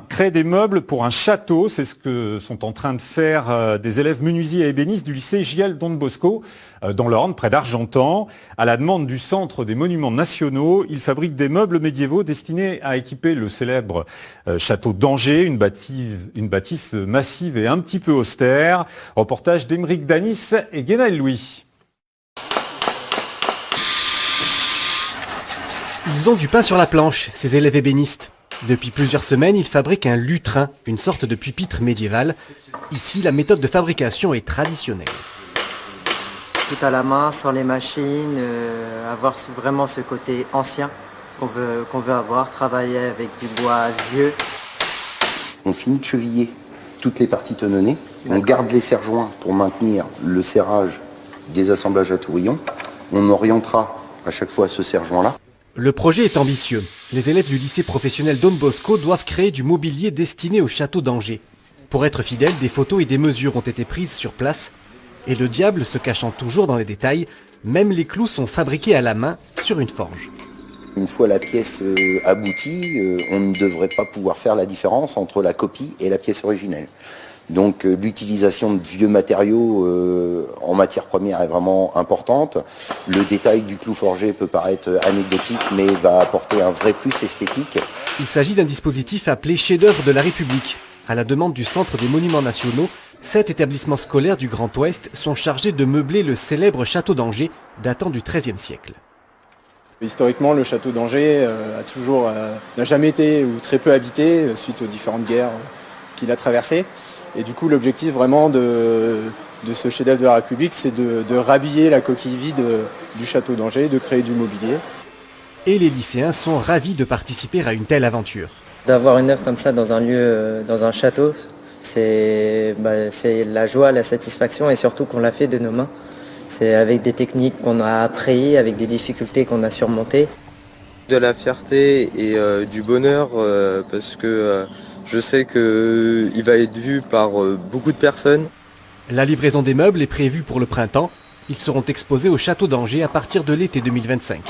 Créer des meubles pour un château, c'est ce que sont en train de faire des élèves menuisiers et ébénistes du lycée J.L. Don Bosco, dans l'Orne, près d'Argentan. À la demande du Centre des Monuments Nationaux, ils fabriquent des meubles médiévaux destinés à équiper le célèbre château d'Angers, une bâtisse massive et un petit peu austère. Reportage d'Émeric Danis et Guénaël Louis. Ils ont du pain sur la planche, ces élèves ébénistes. Depuis plusieurs semaines, ils fabriquent un lutrin, une sorte de pupitre médiéval. Ici, la méthode de fabrication est traditionnelle. Tout à la main, sans les machines, avoir vraiment ce côté ancien qu'on veut avoir, travailler avec du bois vieux. On finit de cheviller toutes les parties tenonnées. On garde les serre-joints pour maintenir le serrage des assemblages à tourillon. On orientera à chaque fois ce serre-joint-là. Le projet est ambitieux. Les élèves du lycée professionnel Don Bosco doivent créer du mobilier destiné au château d'Angers. Pour être fidèles, des photos et des mesures ont été prises sur place. Et le diable se cachant toujours dans les détails, même les clous sont fabriqués à la main sur une forge. Une fois la pièce aboutie, on ne devrait pas pouvoir faire la différence entre la copie et la pièce originelle. Donc l'utilisation de vieux matériaux en matière première est vraiment importante. Le détail du clou forgé peut paraître anecdotique, mais va apporter un vrai plus esthétique. Il s'agit d'un dispositif appelé chef-d'œuvre de la République. À la demande du Centre des Monuments Nationaux, 7 établissements scolaires du Grand Ouest sont chargés de meubler le célèbre château d'Angers, datant du XIIIe siècle. Historiquement, le château d'Angers n'a jamais été ou très peu habité suite aux différentes guerres qu'il a traversées. Et du coup, l'objectif vraiment de ce chef-d'œuvre de la République, c'est de rhabiller la coquille vide du château d'Angers, de créer du mobilier. Et les lycéens sont ravis de participer à une telle aventure. D'avoir une œuvre comme ça dans un lieu, dans un château, c'est la joie, la satisfaction et surtout qu'on l'a fait de nos mains. C'est avec des techniques qu'on a appris, avec des difficultés qu'on a surmontées. De la fierté et du bonheur parce que je sais qu'il va être vu par beaucoup de personnes. La livraison des meubles est prévue pour le printemps. Ils seront exposés au château d'Angers à partir de l'été 2025.